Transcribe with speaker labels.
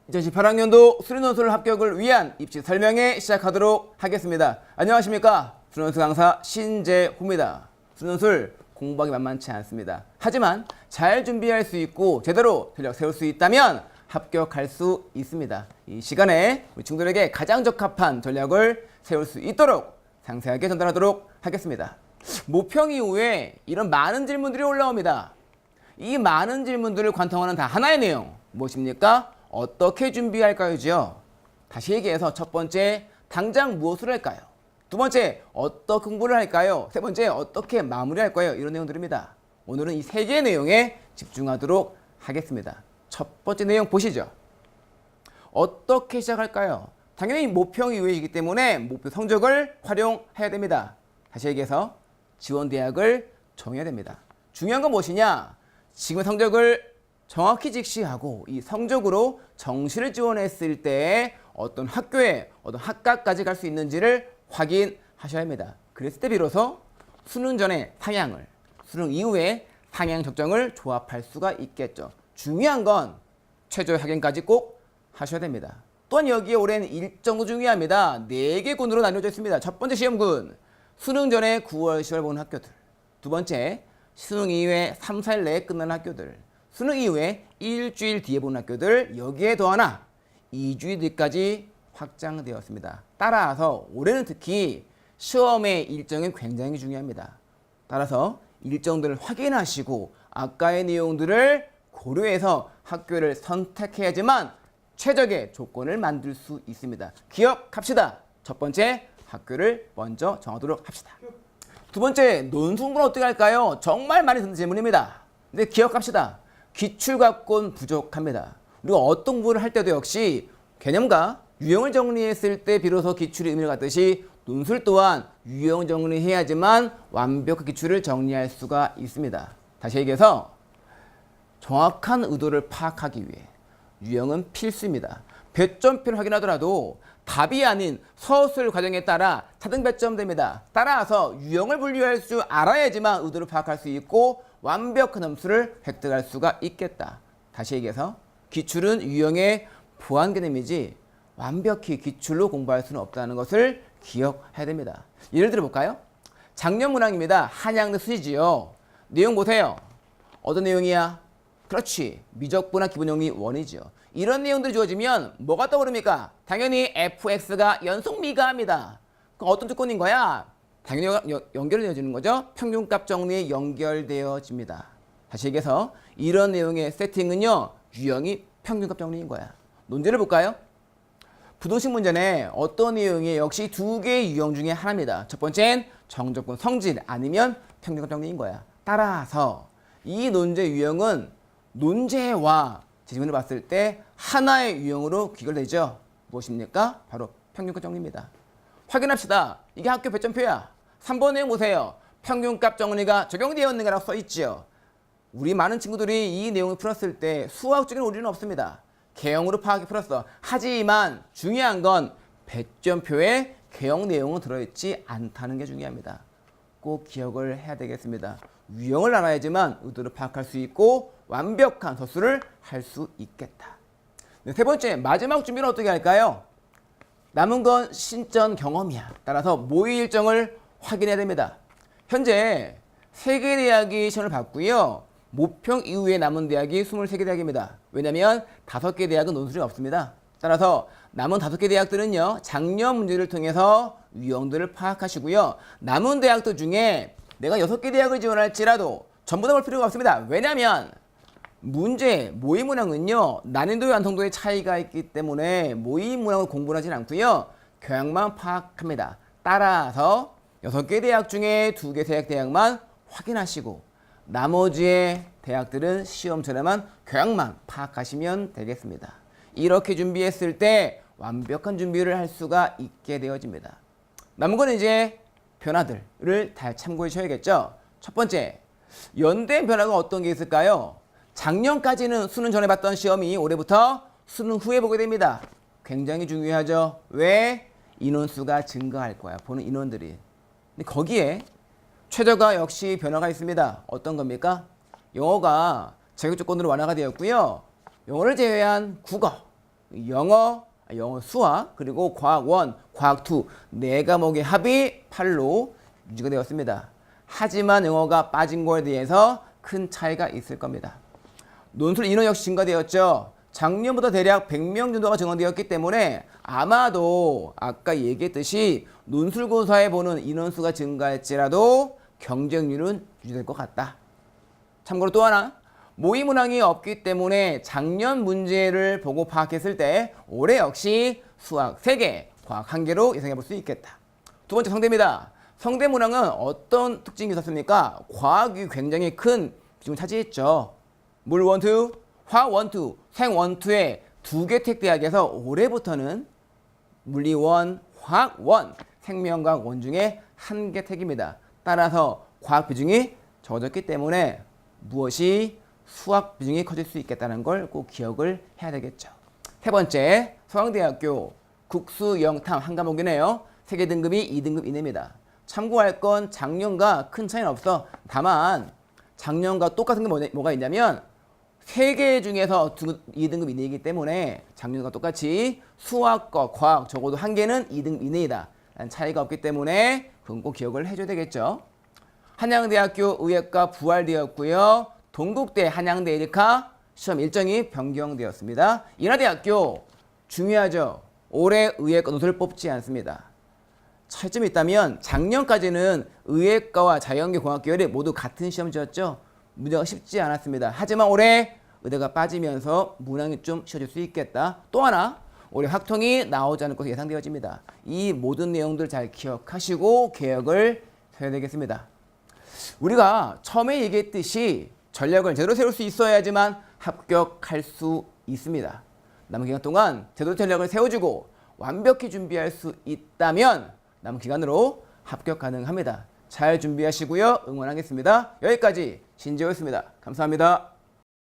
Speaker 1: 2018학년도 수련원술 합격을 위한 입시 설명회 시작하도록 하겠습니다. 안녕하십니까? 수련원술 강사 신재호입니다. 수련원술 공부하기 만만치 않습니다. 하지만 잘 준비할 수 있고 제대로 전략 세울 수 있다면 합격할 수 있습니다. 이 시간에 우리 친구들에게 가장 적합한 전략을 세울 수 있도록 상세하게 전달하도록 하겠습니다. 모평 이후에 이런 많은 질문들이 올라옵니다. 이 많은 질문들을 관통하는 다 하나의 내용 무엇입니까? 어떻게 준비할까요?죠. 다시 얘기해서 첫 번째, 당장 무엇을 할까요? 두 번째, 어떻게 공부를 할까요? 세 번째, 어떻게 마무리할 까요? 이런 내용들입니다. 오늘은 이 세 개의 내용에 집중하도록 하겠습니다. 첫 번째 내용 보시죠. 어떻게 시작할까요? 당연히 모평 이후이기 때문에 목표 성적을 활용해야 됩니다. 다시 얘기해서 지원 대학을 정해야 됩니다. 중요한 건 무엇이냐? 지금의 성적을 정확히 직시하고 이 성적으로 정시를 지원했을 때 어떤 학교에 어떤 학과까지 갈 수 있는지를 확인하셔야 합니다. 그랬을 때 비로소 수능 전에 상향을, 수능 이후에 상향 적정을 조합할 수가 있겠죠. 중요한 건 최저 학년까지 꼭 하셔야 됩니다. 또한 여기에 올해는 일정도 중요합니다. 4개 군으로 나뉘어져 있습니다. 첫 번째 시험군, 수능 전에 9월, 10월 보는 학교들. 두 번째, 수능 이후에 3, 4일 내에 끝나는 학교들. 수능 이후에 일주일 뒤에 보는 학교들, 여기에 더 하나 2주일 뒤까지 확장되었습니다. 따라서 올해는 특히 시험의 일정이 굉장히 중요합니다. 따라서 일정들을 확인하시고 아까의 내용들을 고려해서 학교를 선택해야지만 최적의 조건을 만들 수 있습니다. 기억합시다. 첫 번째, 학교를 먼저 정하도록 합시다. 두 번째, 논술은 어떻게 할까요? 정말 많이 듣는 질문입니다. 근데 기억합시다. 기출각곤 부족합니다. 우리가 어떤 공부를 할 때도 역시 개념과 유형을 정리했을 때 비로소 기출이 의미를 갖듯이 논술 또한 유형 정리해야지만 완벽한 기출을 정리할 수가 있습니다. 다시 얘기해서 정확한 의도를 파악하기 위해 유형은 필수입니다. 배점표를 확인하더라도 답이 아닌 서술 과정에 따라 차등 배점됩니다. 따라서 유형을 분류할 줄 알아야지만 의도를 파악할 수 있고 완벽한 점수를 획득할 수가 있겠다. 다시 얘기해서 기출은 유형의 보완 개념이지 완벽히 기출로 공부할 수는 없다는 것을 기억해야 됩니다. 예를 들어 볼까요? 작년 문항입니다. 한양대 수지지요. 내용 보세요. 어떤 내용이야? 그렇지. 미적분학 기본용리 1이죠. 이런 내용들이 주어지면 뭐가 떠오릅니까? 당연히 fx가 연속미가합니다. 그럼 어떤 조건인 거야? 당연히 연결되어지는 거죠. 평균값 정리에 연결되어집니다. 다시 얘기해서 이런 내용의 세팅은요, 유형이 평균값 정리인 거야. 논제를 볼까요? 부동식 문제는 어떤 내용이 역시 2개의 유형 중에 하나입니다. 첫 번째는 정적분 성질 아니면 평균값 정리인 거야. 따라서 이 논제 유형은 논제와 지문을 봤을 때 하나의 유형으로 귀결되죠. 무엇입니까? 바로 평균값 정리입니다. 확인합시다. 이게 학교 배점표야. 3번 내용 보세요. 평균값 정리가 적용되었는가라고 써있죠. 우리 많은 친구들이 이 내용을 풀었을 때 수학적인 오류는 없습니다. 개형으로 파악이 풀었어. 하지만 중요한 건 배점표에 개형 내용은 들어있지 않다는 게 중요합니다. 꼭 기억을 해야 되겠습니다. 유형을 알아야지만 의도를 파악할 수 있고 완벽한 서술을 할 수 있겠다. 네, 세 번째, 마지막 준비는 어떻게 할까요? 남은 건 신전 경험이야. 따라서 모의 일정을 확인해야 됩니다. 현재 3개 대학이 시험을 봤고요. 모평 이후에 남은 대학이 23개 대학입니다. 왜냐하면 5개 대학은 논술이 없습니다. 따라서 남은 5개 대학들은요, 작년 문제를 통해서 유형들을 파악하시고요. 남은 대학들 중에 내가 6개 대학을 지원할지라도 전부 다 볼 필요가 없습니다. 왜냐하면 문제, 모의 문항은요, 난이도와 완성도의 차이가 있기 때문에 모의 문항을 공부를 하진 않고요. 교양만 파악합니다. 따라서 6개 대학 중에 2개 대학만 확인하시고 나머지의 대학들은 시험전에만 교양만 파악하시면 되겠습니다. 이렇게 준비했을 때 완벽한 준비를 할 수가 있게 되어집니다. 남은 건 이제 변화들을 잘 참고해 주셔야겠죠. 첫 번째, 연대 변화가 어떤 게 있을까요? 작년까지는 수능 전에 봤던 시험이 올해부터 수능 후에 보게 됩니다. 굉장히 중요하죠. 왜? 인원수가 증가할 거야. 보는 인원들이. 근데 거기에 최저가 역시 변화가 있습니다. 어떤 겁니까? 영어가 자격 조건으로 완화가 되었고요. 영어를 제외한 국어, 영어 수학, 그리고 과학 1, 과학 2, 네 과목의 합이 8로 유지가 되었습니다. 하지만 영어가 빠진 거에 대해서 큰 차이가 있을 겁니다. 논술 인원 역시 증가되었죠. 작년보다 대략 100명 정도가 증원되었기 때문에 아마도 아까 얘기했듯이 논술고사에 보는 인원수가 증가할지라도 경쟁률은 유지될 것 같다. 참고로 또 하나, 모의 문항이 없기 때문에 작년 문제를 보고 파악했을 때 올해 역시 수학 3개, 과학 1개로 예상해 볼 수 있겠다. 두 번째 성대입니다. 성대 문항은 어떤 특징이 있었습니까? 과학이 굉장히 큰 비중을 차지했죠. 물 1, 2, 화학 1, 2, 생 1, 2의 2개 택대학에서 올해부터는 물리 1, 화학 1, 생명과학 1 중에 1개 택입니다. 따라서 과학 비중이 적어졌기 때문에 무엇이 수학 비중이 커질 수 있겠다는 걸 꼭 기억을 해야 되겠죠. 세 번째, 서강대학교 국수영탐 한 과목이네요. 세계 등급이 2등급 이내입니다. 참고할 건 작년과 큰 차이는 없어. 다만 작년과 똑같은 게 뭐가 있냐면 3개 중에서 2등급 이내이기 때문에 작년과 똑같이 수학과 과학 적어도 1개는 2등급 이내이다 라는 차이가 없기 때문에 그건 꼭 기억을 해줘야 되겠죠. 한양대학교 의예과 부활되었고요. 동국대 한양대 에리카 시험 일정이 변경되었습니다. 인하대학교 중요하죠. 올해 의예과 논술을 뽑지 않습니다. 차이점이 있다면 작년까지는 의예과와 자연계 공학 계열이 모두 같은 시험지였죠. 문제가 쉽지 않았습니다. 하지만 올해 의대가 빠지면서 문항이 좀 쉬워질 수 있겠다. 또 하나, 올해 확통이 나오지 않을 것으로 예상되어집니다. 이 모든 내용들 잘 기억하시고 계획을 세워야 되겠습니다. 우리가 처음에 얘기했듯이 전략을 제대로 세울 수 있어야지만 합격할 수 있습니다. 남은 기간 동안 제대로 전략을 세워주고 완벽히 준비할 수 있다면 남은 기간으로 합격 가능합니다. 잘 준비하시고요. 응원하겠습니다. 여기까지 신재호였습니다. 감사합니다.